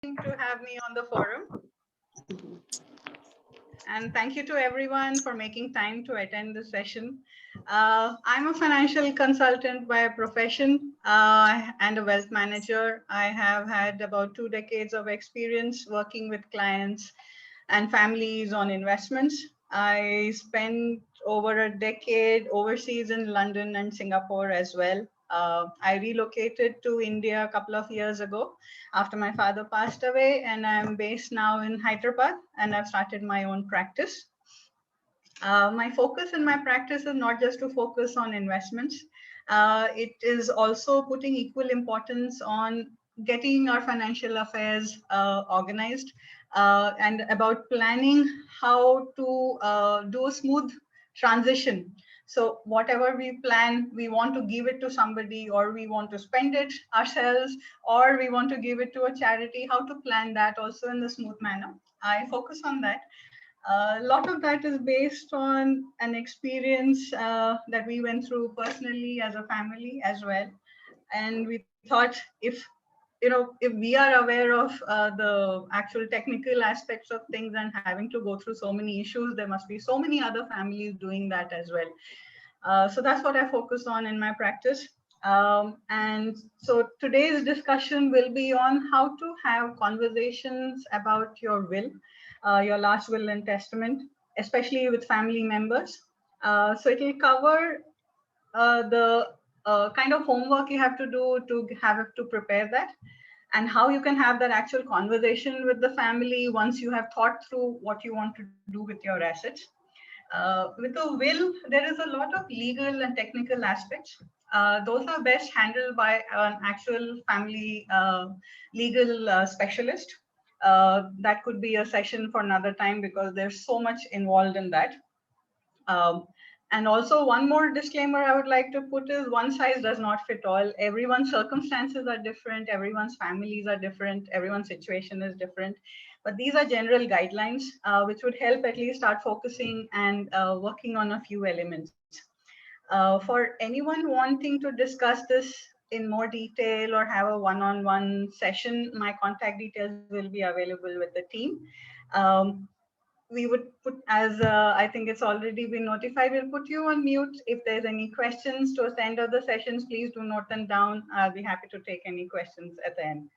To have me on the forum. And thank you to everyone for making time to attend this session. I'm a financial consultant by profession and a wealth manager. I have had about 2 decades of experience working with clients and families on investments. I spent over a decade overseas in London and Singapore as well. I relocated to India a couple of years ago after my father passed away, and I'm based now in Hyderabad, and I've started my own practice. My focus in my practice is not just to focus on investments. It is also putting equal importance on getting our financial affairs organized and about planning how to do a smooth transition. So whatever we plan, we want to give it to somebody, or we want to spend it ourselves, or we want to give it to a charity. How to plan that also in a smooth manner. I focus on that. A lot of that is based on an experience that we went through personally as a family as well. And we thought if we are aware of the actual technical aspects of things and having to go through so many issues, there must be so many other families doing that as well. So that's what I focus on in my practice. And so today's discussion will be on how to have conversations about your will, your last will and testament, especially with family members. So it will cover the kind of homework you have to do to have to prepare that, and how you can have that actual conversation with the family once you have thought through what you want to do with your assets. With a will, there is a lot of legal and technical aspects. Those are best handled by an actual family legal specialist. That could be a session for another time because there's so much involved in that. Um, and also, one more disclaimer I would like to put is one size does not fit all. Everyone's circumstances are different, everyone's families are different, everyone's situation is different. But these are general guidelines which would help at least start focusing and working on a few elements. For anyone wanting to discuss this in more detail or have a one-on-one session, my contact details will be available with the team. Um, we would put, as I think it's already been notified, we'll put you on mute. If there's any questions towards the end of the sessions, please do note them down. I'll be happy to take any questions at the end.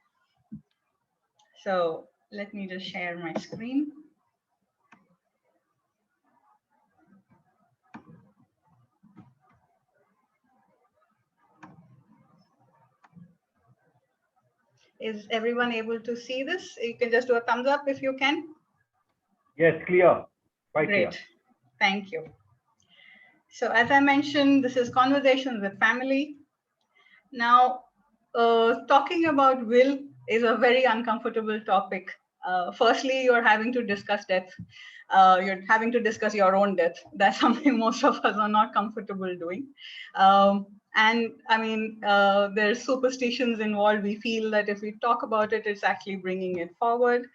So let me just share my screen. Is everyone able to see this? You can just do a thumbs up if you can. Yes, clear. Quite Great. clear. Thank you. So as I mentioned, this is Conversations with Family. Now, talking about will is a very uncomfortable topic. Firstly, you're having to discuss death. You're having to discuss your own death. That's something most of us are not comfortable doing. And I mean, there's superstitions involved. We feel that if we talk about it, it's actually bringing it forward.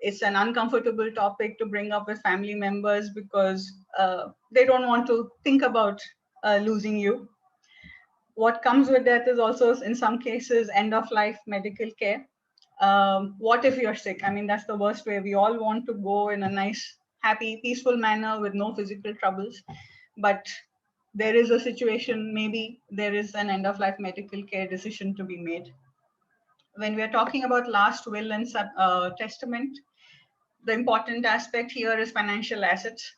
It's an uncomfortable topic to bring up with family members because they don't want to think about losing you. What comes with that is also in some cases end of life medical care. What if you're sick? I mean, that's the worst way. We all want to go in a nice, happy, peaceful manner with no physical troubles. But there is a situation, maybe there is an end of life medical care decision to be made. When we are talking about last will and testament, the important aspect here is financial assets.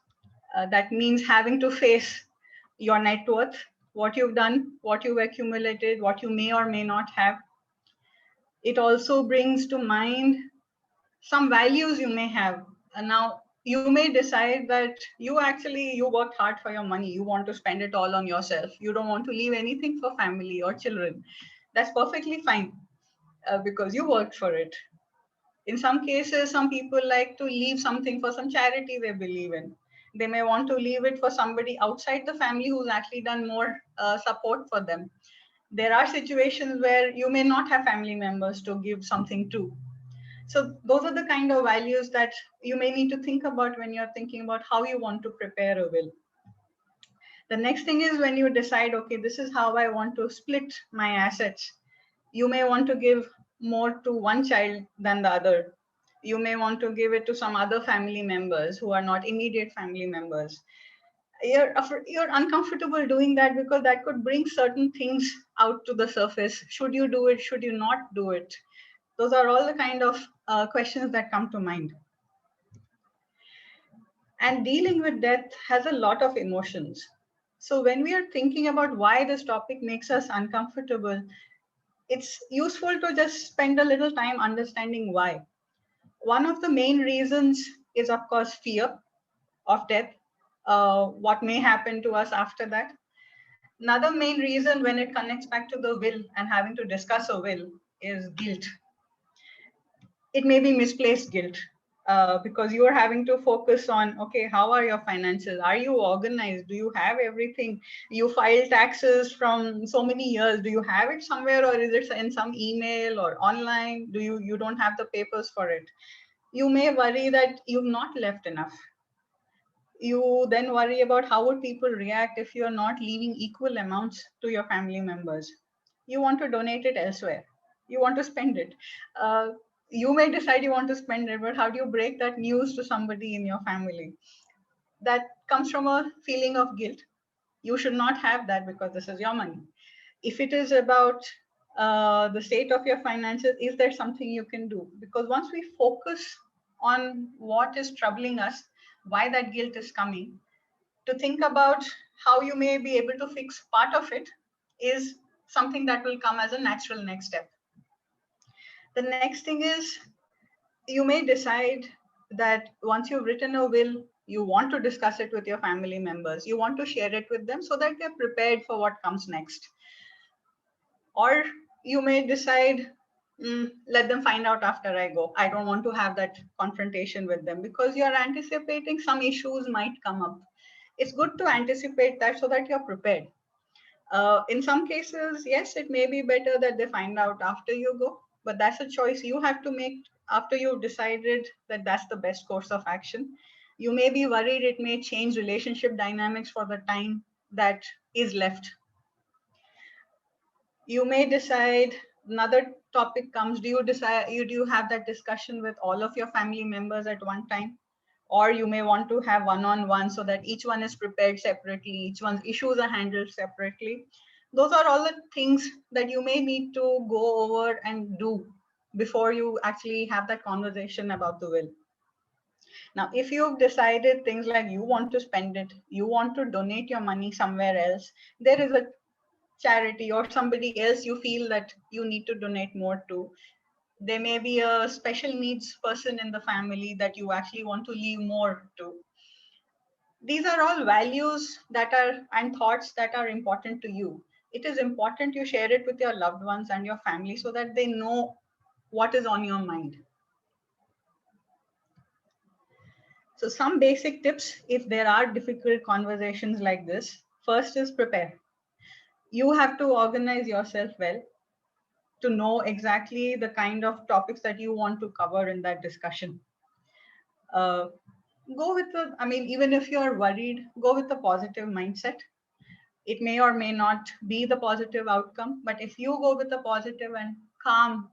That means having to face your net worth, what you've done, what you've accumulated, what you may or may not have. It also brings to mind some values you may have. And now you may decide that you worked hard for your money. You want to spend it all on yourself. You don't want to leave anything for family or children. That's perfectly fine because you worked for it. In some cases, some people like to leave something for some charity they believe in. They may want to leave it for somebody outside the family who's actually done more support for them. There are situations where you may not have family members to give something to. So those are the kind of values that you may need to think about when you're thinking about how you want to prepare a will. The next thing is when you decide, okay, this is how I want to split my assets. You may want to give more to one child than the other. You may want to give it to some other family members who are not immediate family members. You're uncomfortable doing that because that could bring certain things out to the surface. Should you do it? Should you not do it? Those are all the kind of questions that come to mind. And dealing with death has a lot of emotions. So when we are thinking about why this topic makes us uncomfortable, it's useful to just spend a little time understanding why. One of the main reasons is, of course, fear of death, what may happen to us after that. Another main reason when it connects back to the will and having to discuss a will is guilt. It may be misplaced guilt because you are having to focus on, okay, how are your finances? Are you organized? Do you have everything? You file taxes from so many years. Do you have it somewhere, or is it in some email or online? You don't have the papers for it? You may worry that you've not left enough. You then worry about how would people react if you're not leaving equal amounts to your family members. You want to donate it elsewhere. You want to spend it. Uh, you may decide you want to spend it, but how do you break that news to somebody in your family? That comes from a feeling of guilt. You should not have that because this is your money. If it is about the state of your finances, is there something you can do? Because once we focus on what is troubling us, why that guilt is coming, to think about how you may be able to fix part of it is something that will come as a natural next step. The next thing is, you may decide that once you've written a will, you want to discuss it with your family members. You want to share it with them so that they're prepared for what comes next. Or you may decide, let them find out after I go. I don't want to have that confrontation with them, because you're anticipating some issues might come up. It's good to anticipate that so that you're prepared. In some cases, yes, it may be better that they find out after you go, but that's a choice you have to make after you've decided that that's the best course of action. You may be worried it may change relationship dynamics for the time that is left. You may decide, another topic comes, do you have that discussion with all of your family members at one time? Or you may want to have one-on-one so that each one is prepared separately, each one's issues are handled separately. Those are all the things that you may need to go over and do before you actually have that conversation about the will. Now, if you've decided things like you want to spend it, you want to donate your money somewhere else, there is a charity or somebody else you feel that you need to donate more to. There may be a special needs person in the family that you actually want to leave more to. These are all values that are and thoughts that are important to you. It is important you share it with your loved ones and your family so that they know what is on your mind. So some basic tips if there are difficult conversations like this. First is prepare. You have to organize yourself well to know exactly the kind of topics that you want to cover in that discussion. Go with even if you're worried, go with a positive mindset. It may or may not be the positive outcome, but if you go with a positive and calm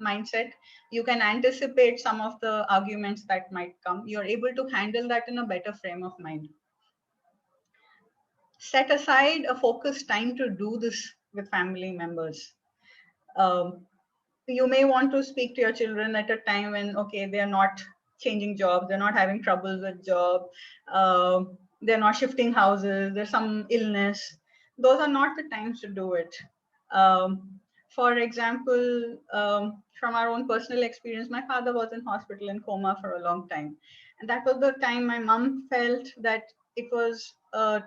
mindset, you can anticipate some of the arguments that might come. You're able to handle that in a better frame of mind. Set aside a focused time to do this with family members. You may want to speak to your children at a time when, okay, they're not changing jobs, they're not having troubles with job, they're not shifting houses, there's some illness. Those are not the times to do it. For example, from our own personal experience, my father was in hospital in coma for a long time. And that was the time my mom felt that it was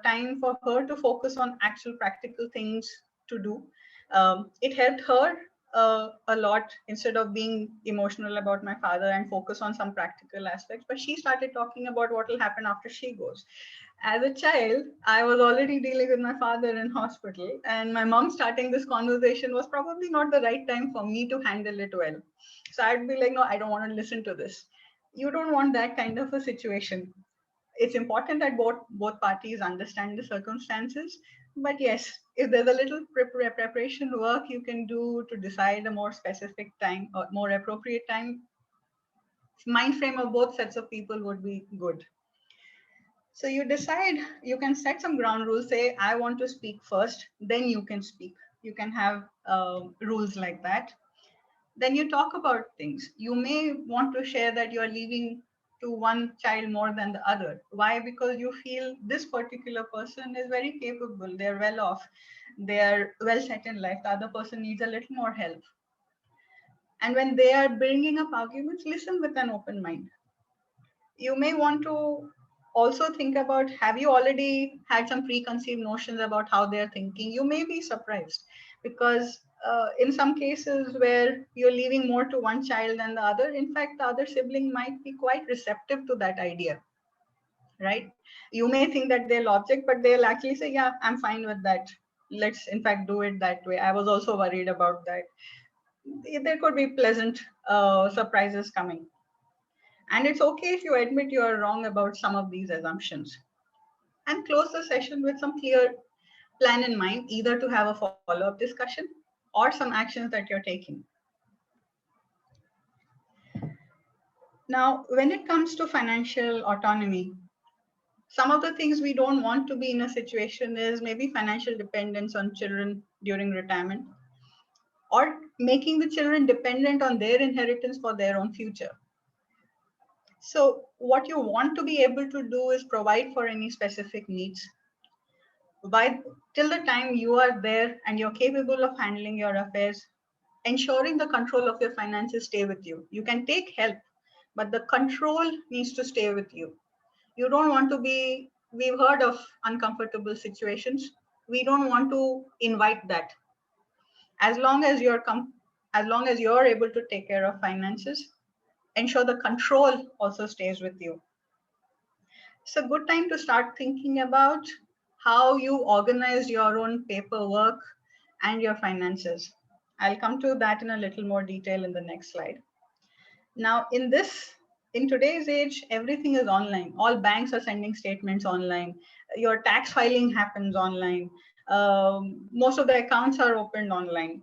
time for her to focus on actual practical things to do. It helped her a lot instead of being emotional about my father and focus on some practical aspects. But she started talking about what will happen after she goes. As a child, I was already dealing with my father in hospital, and my mom starting this conversation was probably not the right time for me to handle it well. So I'd be like, no, I don't want to listen to this. You don't want that kind of a situation. It's important that both parties understand the circumstances. But yes, if there's a little preparation work you can do to decide a more specific time or more appropriate time, mind frame of both sets of people would be good. So you decide, you can set some ground rules, say, I want to speak first, then you can speak. You can have rules like that. Then you talk about things. You may want to share that you are leaving to one child more than the other. Why? Because you feel this particular person is very capable, they're well off, they're well set in life. The other person needs a little more help. And when they are bringing up arguments, listen with an open mind. You may want to also think about, have you already had some preconceived notions about how they're thinking? You may be surprised, because in some cases where you're leaving more to one child than the other, in fact the other sibling might be quite receptive to that idea, right? You may think that they'll object, but they'll actually say, yeah, I'm fine with that, let's in fact do it that way, I was also worried about that. There could be pleasant surprises coming. And it's okay if you admit you are wrong about some of these assumptions. And close the session with some clear plan in mind, either to have a follow-up discussion or some actions that you're taking. Now, when it comes to financial autonomy, some of the things we don't want to be in a situation is maybe financial dependence on children during retirement, or making the children dependent on their inheritance for their own future. So what you want to be able to do is provide for any specific needs. By till the time you are there and you're capable of handling your affairs, ensuring the control of your finances stay with you. You can take help, but the control needs to stay with you. You don't want to be, we've heard of uncomfortable situations. We don't want to invite that. As long as as long as you're able to take care of finances, ensure the control also stays with you. It's a good time to start thinking about how you organize your own paperwork and your finances. I'll come to that in a little more detail in the next slide. Now, in today's age, everything is online. All banks are sending statements online. Your tax filing happens online. Most of the accounts are opened online.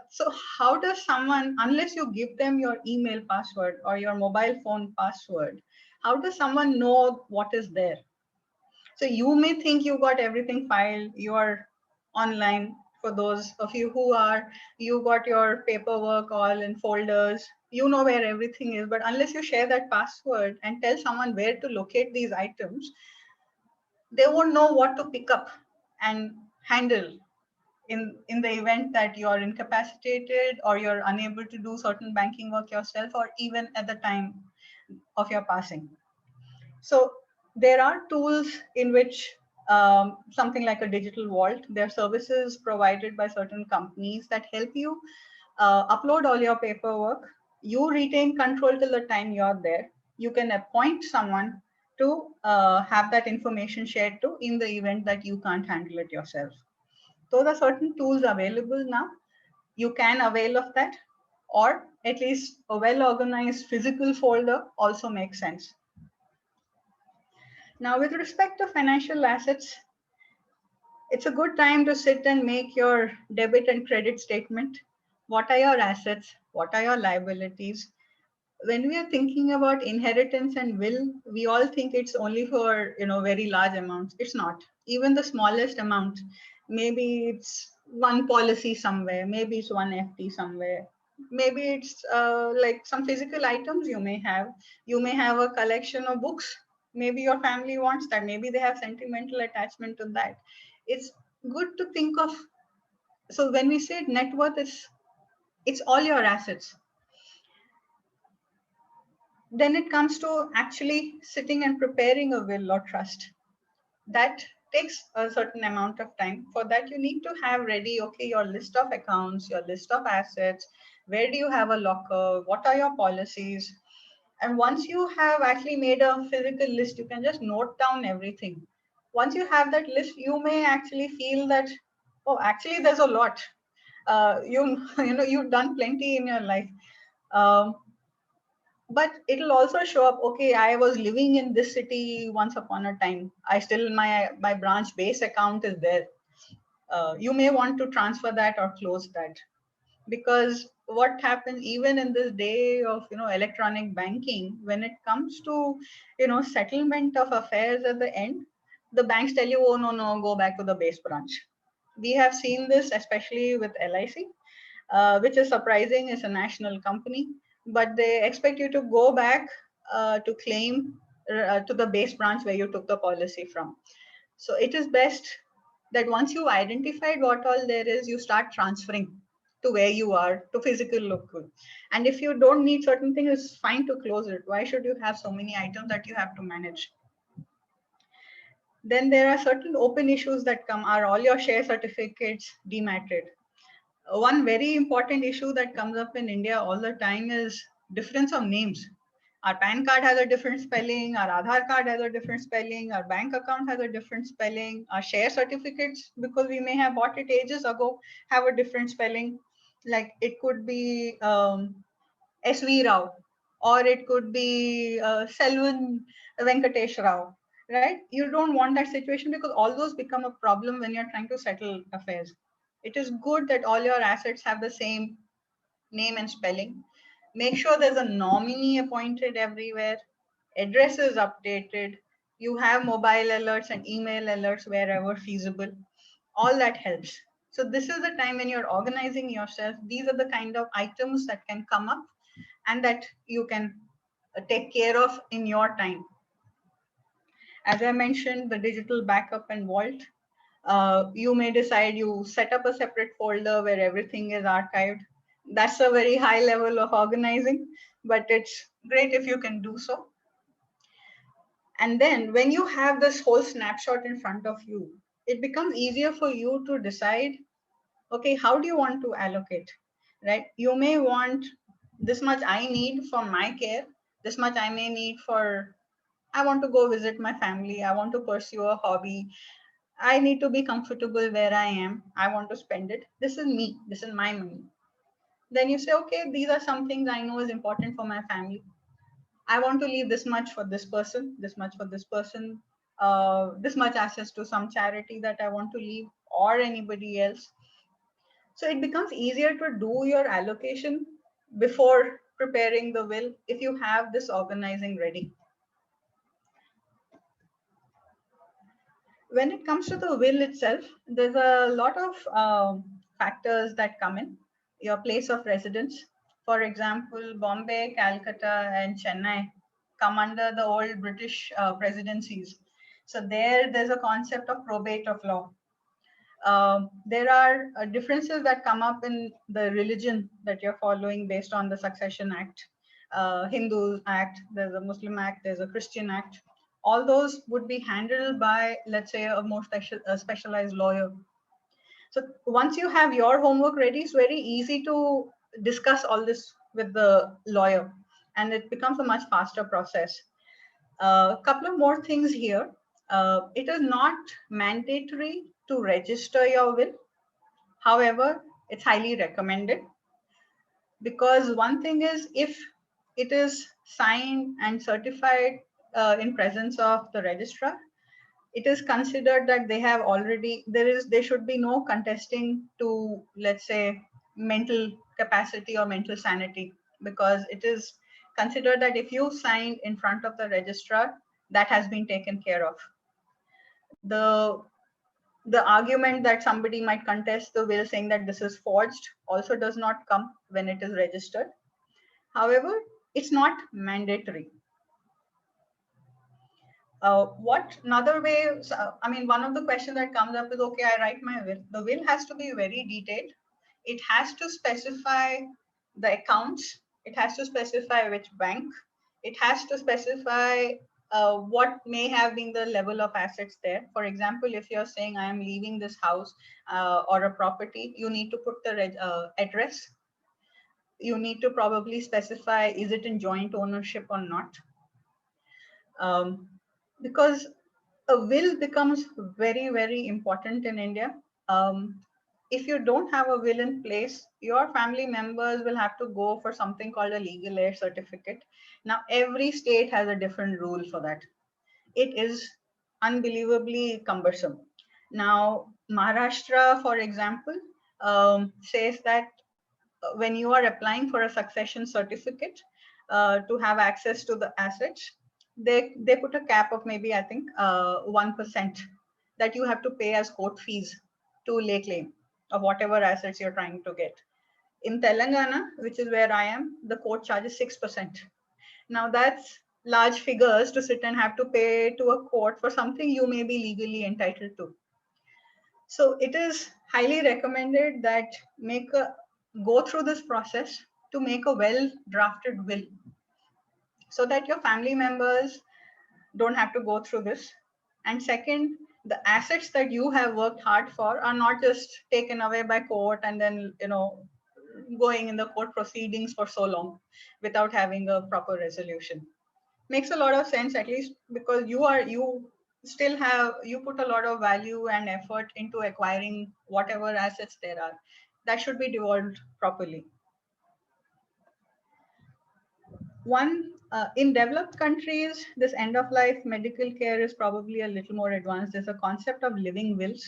So how does someone, unless you give them your email password or your mobile phone password, how does someone know what is there? So you may think you got everything filed, you are online. For those of you who are, you got your paperwork all in folders, you know where everything is, but unless you share that password and tell someone where to locate these items, they won't know what to pick up and handle in the event that you're incapacitated or you're unable to do certain banking work yourself, or even at the time of your passing. So there are tools in which something like a digital vault, there are services provided by certain companies that help you upload all your paperwork. You retain control till the time you're there. You can appoint someone to have that information shared to in the event that you can't handle it yourself. So there are certain tools available now. You can avail of that, or at least a well-organized physical folder also makes sense. Now, with respect to financial assets, it's a good time to sit and make your debit and credit statement. What are your assets? What are your liabilities? When we are thinking about inheritance and will, we all think it's only for, very large amounts. It's not. Even the smallest amount, maybe it's one policy somewhere, maybe it's one FD somewhere, maybe it's like some physical items you may have. You may have a collection of books. Maybe your family wants that. Maybe they have sentimental attachment to that. It's good to think of. So when we say net worth, it's all your assets. Then it comes to actually sitting and preparing a will or trust. That takes a certain amount of time. For that, you need to have ready, okay, your list of accounts, your list of assets, where do you have a locker, what are your policies? And once you have actually made a physical list, you can just note down everything. Once you have that list, you may actually feel that, oh, actually there's a lot. You've done plenty in your life. Um, but it'll also show up, okay, I was living in this city once upon a time. I still, my branch base account is there. You may want to transfer that or close that, because what happens even in this day of electronic banking, when it comes to settlement of affairs at the end, the banks tell you, oh no, go back to the base branch. We have seen this especially with LIC, which is surprising. It's a national company, but they expect you to go back to claim to the base branch where you took the policy from. So it is best that once you identified what all there is, you start transferring to where you are, to physical local. And if you don't need certain things, it's fine to close it. Why should you have so many items that you have to manage? Then there are certain open issues that come. Are all your share certificates dematted? One very important issue that comes up in India all the time is difference of names. Our PAN card has a different spelling, our Aadhaar card has a different spelling, our bank account has a different spelling, our share certificates, because we may have bought it ages ago, have a different spelling. Like it could be SV Rao, or it could be Selvan Venkatesh Rao, right? You don't want that situation, because all those become a problem when you're trying to settle affairs. It is good that all your assets have the same name and spelling. Make sure there's a nominee appointed everywhere, address is updated, you have mobile alerts and email alerts wherever feasible. All that helps. So this is the time when you're organizing yourself. These are the kind of items that can come up and that you can take care of in your time. As I mentioned, the digital backup and vault. You may decide you set up a separate folder where everything is archived. That's a very high level of organizing, but it's great if you can do so. And then when you have this whole snapshot in front of you, it becomes easier for you to decide, okay, how do you want to allocate, right? You may want this much I need for my care, this much I may need for, I want to go visit my family, I want to pursue a hobby, I need to be comfortable where I am, I want to spend it. This is me, this is my money. Then you say, okay, these are some things I know is important for my family. I want to leave this much for this person, this much for this person, this much access to some charity that I want to leave, or anybody else. So it becomes easier to do your allocation before preparing the will if you have this organizing ready. When it comes to the will itself, there's a lot of factors that come in. Your place of residence. For example, Bombay, Calcutta, and Chennai come under the old British presidencies. So there's a concept of probate of law. There are differences that come up in the religion that you're following based on the Succession Act, Hindu Act, there's a Muslim Act, there's a Christian Act. All those would be handled by, let's say, a more specialized lawyer. So once you have your homework ready, it's very easy to discuss all this with the lawyer, and it becomes a much faster process. A couple of more things here. It is not mandatory to register your will. However, it's highly recommended, because one thing is, if it is signed and certified in presence of the registrar, it is considered that they have already, there should be no contesting to, let's say, mental capacity or mental sanity, because it is considered that if you signed in front of the registrar, that has been taken care of. The argument that somebody might contest the will saying that this is forged also does not come when it is registered. However, it's not mandatory. What another way, I mean, one of the questions that comes up is, okay, I write my will. The will has to be very detailed. It has to specify the accounts. It has to specify which bank. It has to specify what may have been the level of assets there. For example, if you're saying I am leaving this house or a property, you need to put the address. You need to probably specify, is it in joint ownership or not? Because a will becomes very, very important in India. if you don't have a will in place, your family members will have to go for something called a legal heir certificate. Now, every state has a different rule for that. It is unbelievably cumbersome. Now, Maharashtra, for example, says that when you are applying for a succession certificate to have access to the assets, they put a cap of maybe, I think, 1% that you have to pay as court fees to lay claim of whatever assets you're trying to get. In Telangana, which is where I am, the court charges 6%. Now that's large figures to sit and have to pay to a court for something you may be legally entitled to. So it is highly recommended that go through this process to make a well drafted will so that your family members don't have to go through this. And second, the assets that you have worked hard for are not just taken away by court and then, going in the court proceedings for so long without having a proper resolution. Makes a lot of sense, at least because you put a lot of value and effort into acquiring whatever assets there are. That should be devolved properly. In developed countries, this end of life medical care is probably a little more advanced. There's a concept of living wills,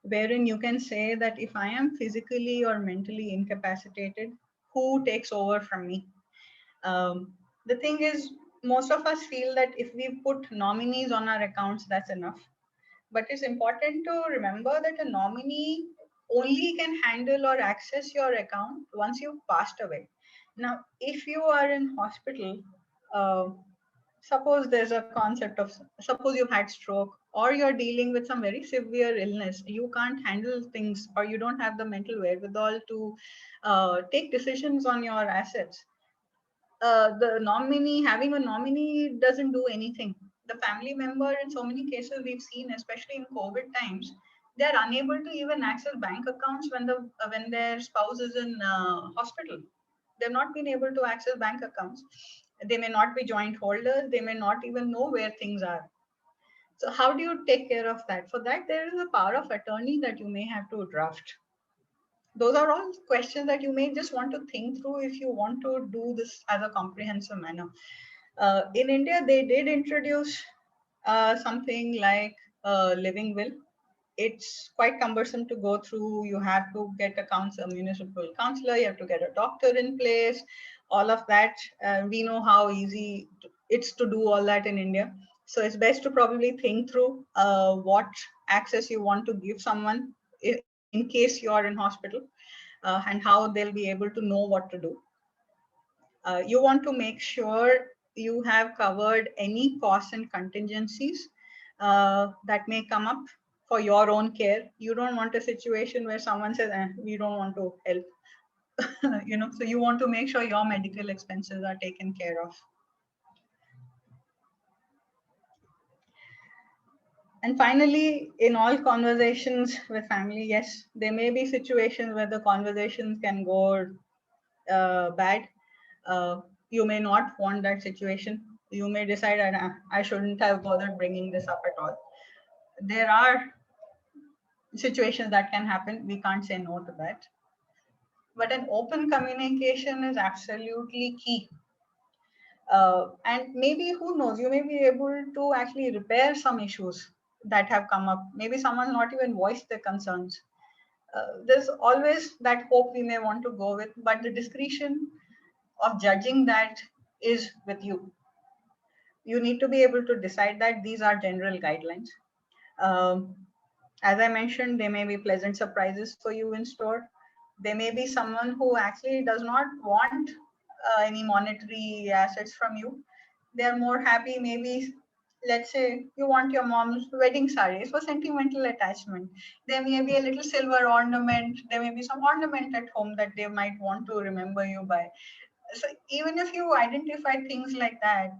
wherein you can say that if I am physically or mentally incapacitated, who takes over from me? The thing is, most of us feel that if we put nominees on our accounts, that's enough. But it's important to remember that a nominee only can handle or access your account once you've passed away. Now, if you are in hospital, uh, suppose there's a concept of, suppose you've had stroke or you're dealing with some very severe illness, you can't handle things or you don't have the mental wherewithal to take decisions on your assets. Having a nominee doesn't do anything. The family member, in so many cases we've seen, especially in COVID times, they're unable to even access bank accounts when their spouse is in hospital. They've not been able to access bank accounts. They may not be joint holders. They may not even know where things are. So how do you take care of that? For that, there is a power of attorney that you may have to draft. Those are all questions that you may just want to think through if you want to do this as a comprehensive manner. In India, they did introduce something like living will. It's quite cumbersome to go through. You have to get a municipal councillor, you have to get a doctor in place, all of that. We know how easy it's to do all that in India. So it's best to probably think through what access you want to give someone in case you are in hospital, and how they'll be able to know what to do. You want to make sure you have covered any costs and contingencies that may come up for your own care. You don't want a situation where someone says, we don't want to help. So you want to make sure your medical expenses are taken care of. And finally, in all conversations with family, yes, there may be situations where the conversations can go bad. You may not want that situation. You may decide, I shouldn't have bothered bringing this up at all. There are situations that can happen. We can't say no to that. But an open communication is absolutely key. And maybe, who knows, you may be able to actually repair some issues that have come up. Maybe someone not even voiced their concerns. There's always that hope we may want to go with, but the discretion of judging that is with you. You need to be able to decide that these are general guidelines. As I mentioned, there may be pleasant surprises for you in store. There may be someone who actually does not want any monetary assets from you. They're more happy, maybe, let's say you want your mom's wedding sari. It's for sentimental attachment. There may be a little silver ornament. There may be some ornament at home that they might want to remember you by. So even if you identify things like that,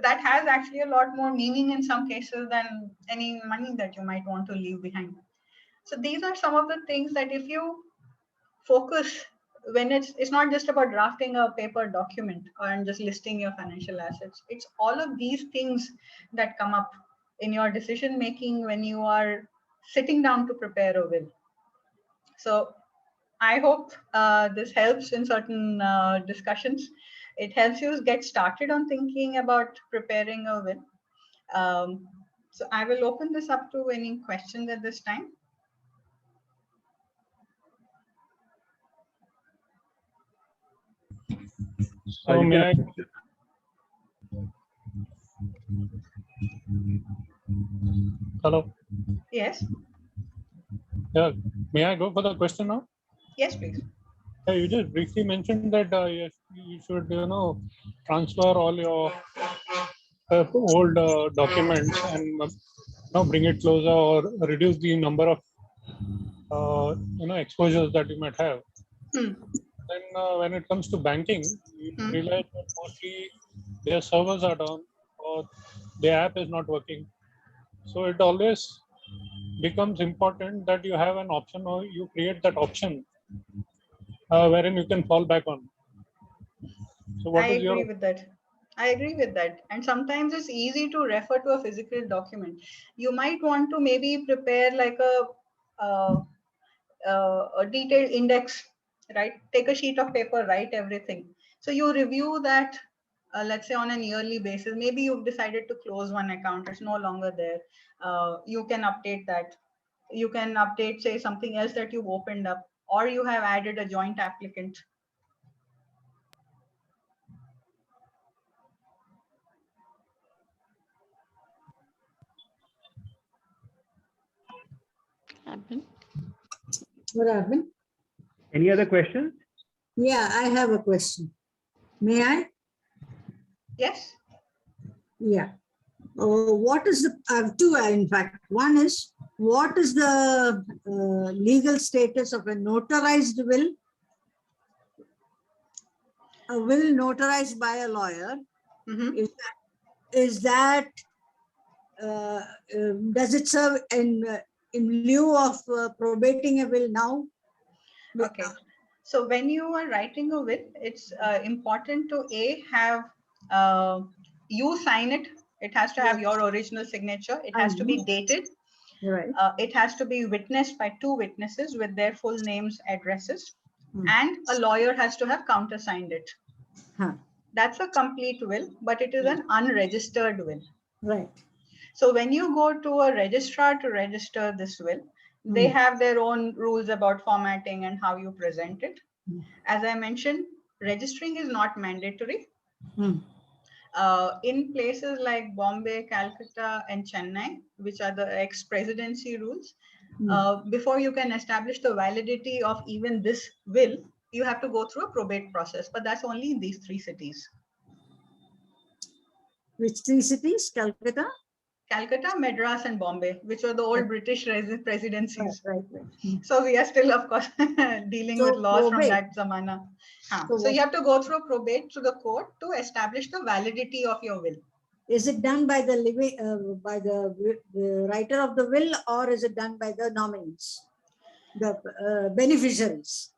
that has actually a lot more meaning in some cases than any money that you might want to leave behind. So these are some of the things that if you focus, when it's not just about drafting a paper document and just listing your financial assets, it's all of these things that come up in your decision making when you are sitting down to prepare a will. So I hope this helps in certain discussions. It helps you get started on thinking about preparing a will. So I will open this up to any questions at this time. So may I? Hello. Yes. Yeah. May I go for the question now? Yes, please. Yeah, you just briefly mentioned that yes, you should transfer all your old documents and bring it closer or reduce the number of exposures that you might have. Then when it comes to banking, you realize that mostly their servers are down or their app is not working. So it always becomes important that you have an option or you create that option wherein you can fall back on. So what I is agree your... with that. I agree with that. And sometimes it's easy to refer to a physical document. You might want to maybe prepare like a detailed index, right? Take a sheet of paper, write everything. So you review that, let's say on an yearly basis. Maybe you've decided to close one account, it's no longer there. You can update that. You can update, say, something else that you've opened up, or you have added a joint applicant. What happened? Any other questions? Yeah, I have a question. May I? Yes. Yeah. What is the, I have two, in fact. One is, what is the legal status of a notarized will? A will notarized by a lawyer. Mm-hmm. Is that does it serve in lieu of probating a will now? Okay. So when you are writing a will, it's important to have you sign it. It has to have your original signature. It has to be dated. Right. It has to be witnessed by 2 witnesses with their full names, addresses, and a lawyer has to have countersigned it. That's a complete will, but it is an unregistered will. Right. So when you go to a registrar to register this will, they have their own rules about formatting and how you present it. As I mentioned, registering is not mandatory. In places like Bombay, Calcutta, and Chennai, which are the ex-presidency rules, before you can establish the validity of even this will, you have to go through a probate process, but that's only in these 3 cities. Which 3 cities? Calcutta? Calcutta, Madras, and Bombay, which were the old British presidencies. Right. So we are still, of course, dealing with laws from that zamana. So you have to go through probate to the court to establish the validity of your will. Is it done by the living, by the writer of the will, or is it done by the nominees, the beneficiaries?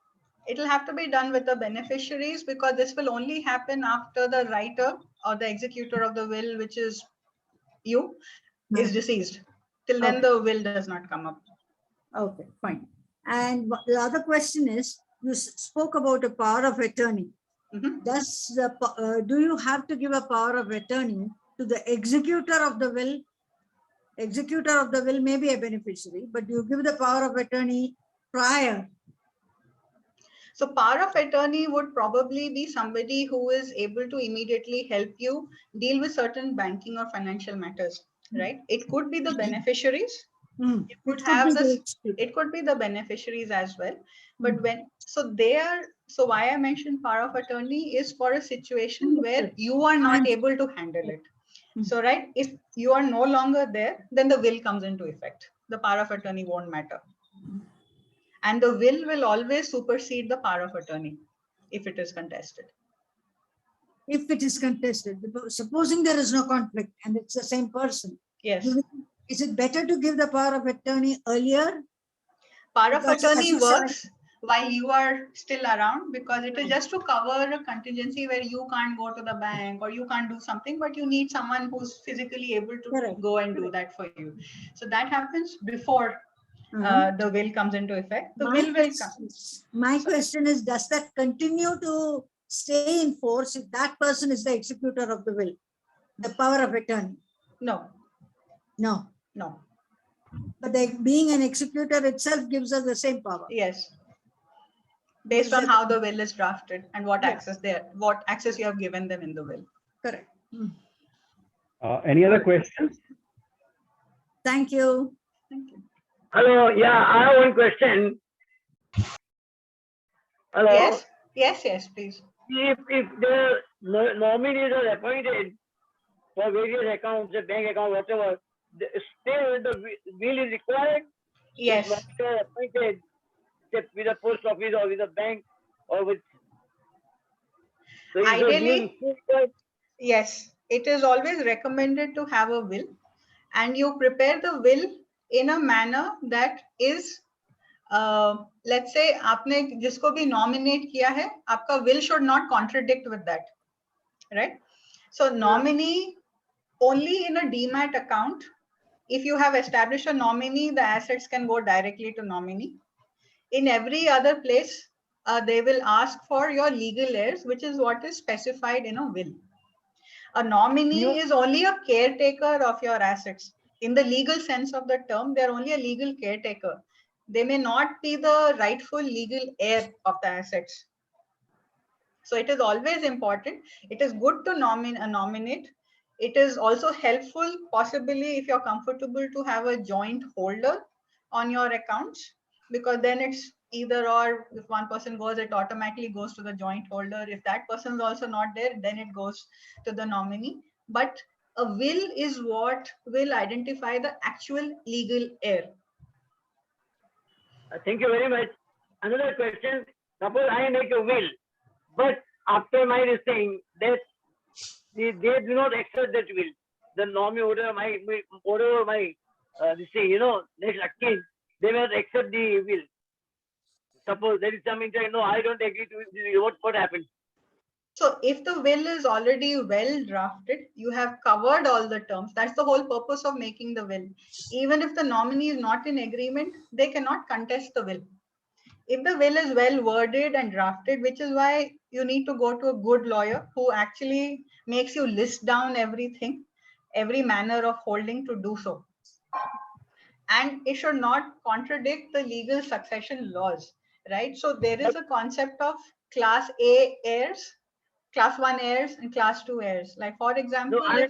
It will have to be done with the beneficiaries, because this will only happen after the writer or the executor of the will, which is you, is deceased. Till then, the will does not come up. Okay, fine. And the other question is, you spoke about a power of attorney. Does the do you have to give a power of attorney to the executor of the will? Executor of the will may be a beneficiary, but you give the power of attorney prior. So power of attorney would probably be somebody who is able to immediately help you deal with certain banking or financial matters, right? It could be the beneficiaries. It could have this. It could be the beneficiaries as well. But so why I mentioned power of attorney is for a situation where you are not able to handle it. So, right, if you are no longer there, then the will comes into effect. The power of attorney won't matter. And the will always supersede the power of attorney if it is contested. If it is contested, supposing there is no conflict and it's the same person. Yes. Is it better to give the power of attorney earlier? Power of attorney works while you are still around, because it is just to cover a contingency where you can't go to the bank or you can't do something, but you need someone who's physically able to go and do that for you. So that happens before the will comes into effect. The My will come. question- My question is, does that continue to stay in force if that person is the executor of the will? The power of attorney? No, No. no. But being an executor itself gives us the same power. Yes. Based on how the will is drafted and what Yeah. access you have given them in the will. Correct. Any other questions? Thank you. Thank you. Hello, yeah, I have one question. Hello. Yes, please. If the nominees are appointed for various accounts, the bank account, whatever, still the will is required? Yes. If they are appointed with a post office or with a bank or with. So is the will Ideally, still required? yes, it is always recommended to have a will, and you prepare the will in a manner that is, let's say आपने जिसको भी nominate किया है, आपका will should not contradict with that, right? So nominee only in a demat account. If you have established a nominee, the assets can go directly to nominee. In every other place, they will ask for your legal heirs, which is what is specified in a will. A nominee is only a caretaker of your assets. In the legal sense of the term, they're only a legal caretaker. They may not be the rightful legal heir of the assets. So it is always important. It is good to nominate. It is also helpful, possibly if you're comfortable, to have a joint holder on your accounts, because then it's either or. If one person goes, it automatically goes to the joint holder. If that person is also not there, then it goes to the nominee. But a will is what will identify the actual legal heir. Thank you very much. Another question, suppose I make a will, but after my saying that they do not accept that will. The nominee order my this thing, next again, they will accept the will. Suppose there is something saying, no, I don't agree to it. What happens? So if the will is already well drafted, you have covered all the terms. That's the whole purpose of making the will. Even if the nominee is not in agreement, they cannot contest the will. If the will is well worded and drafted, which is why you need to go to a good lawyer who actually makes you list down everything, every manner of holding to do so. And it should not contradict the legal succession laws, right? So there is a concept of class A heirs, class 1 heirs and class 2 heirs. Like for example, I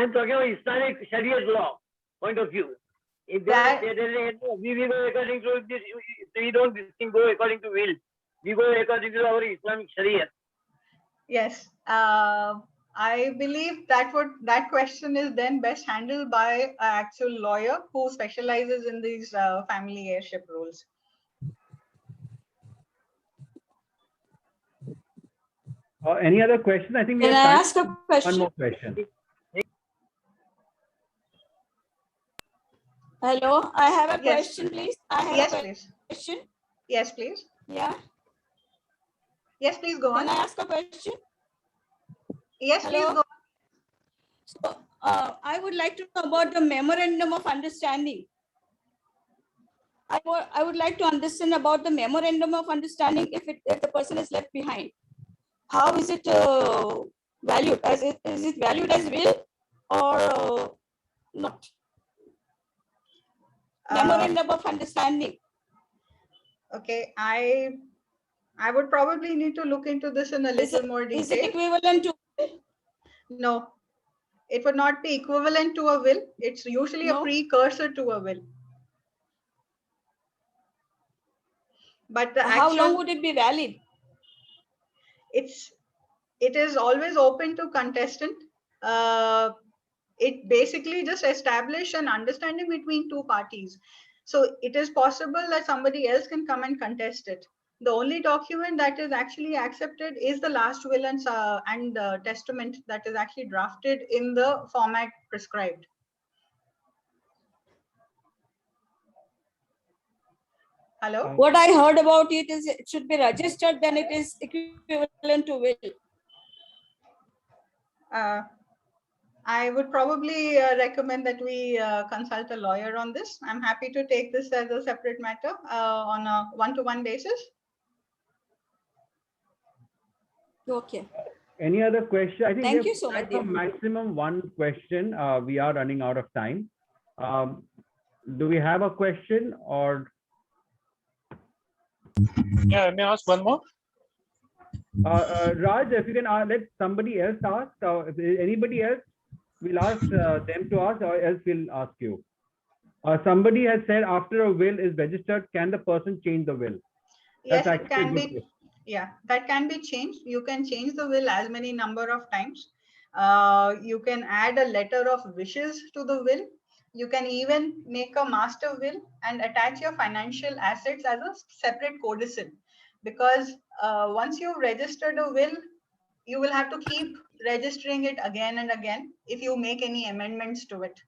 am talking about Islamic Sharia law point of view. If we go according to this, we don't go according to will. We go according to our Islamic Sharia. Yes, I believe that question is then best handled by an actual lawyer who specializes in these family heirship rules. Any other questions? I think we Can I have ask a one question? more question. Hello, I have a Yes. question, please. I have Yes, a please. question. Yes, please. Yeah. Yes, please go Can on. I ask a question? Yes, please Hello? go on. So, I would like to know about the memorandum of understanding. I would like to understand about the memorandum of understanding if the person is left behind. How is it valued? Is it valued as will or not? Memorandum of understanding. Okay, I would probably need to look into this in a little more detail. Is it equivalent to? No, it would not be equivalent to a will. It's usually a precursor to a will. But the How actual, long would it be valid? it is always open to contestant. It basically just establish an understanding between two parties. So it is possible that somebody else can come and contest it. The only document that is actually accepted is the last will and the testament that is actually drafted in the format prescribed. Hello? What I heard about it is it should be registered, then it is equivalent to will. I would probably recommend that we consult a lawyer on this. I'm happy to take this as a separate matter on a one-to-one basis. Okay. Any other question? I think Thank we have you so time much, for dear. maximum one question. We are running out of time. Do we have a question or? Yeah, may I ask one more? Raj, if you can let somebody else ask, if anybody else, we'll ask them to ask, or else we'll ask you. Somebody has said after a will is registered, can the person change the will? Yes, That's it can actually a good be. question. Yeah, that can be changed. You can change the will as many number of times. You can add a letter of wishes to the will. You can even make a master will and attach your financial assets as a separate codicil. Because once you've registered a will, you will have to keep registering it again and again if you make any amendments to it.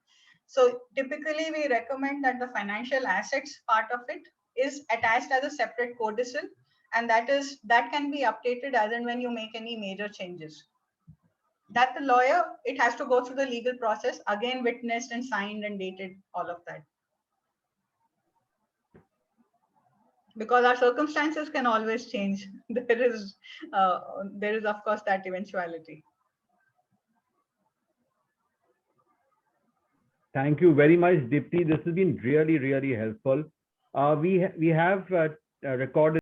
So typically we recommend that the financial assets part of it is attached as a separate codicil, and that can be updated as and when you make any major changes. That the lawyer, it has to go through the legal process, again witnessed and signed and dated, all of that. Because our circumstances can always change. There is of course that eventuality. Thank you very much, Dipti. This has been really, really helpful. We have recorded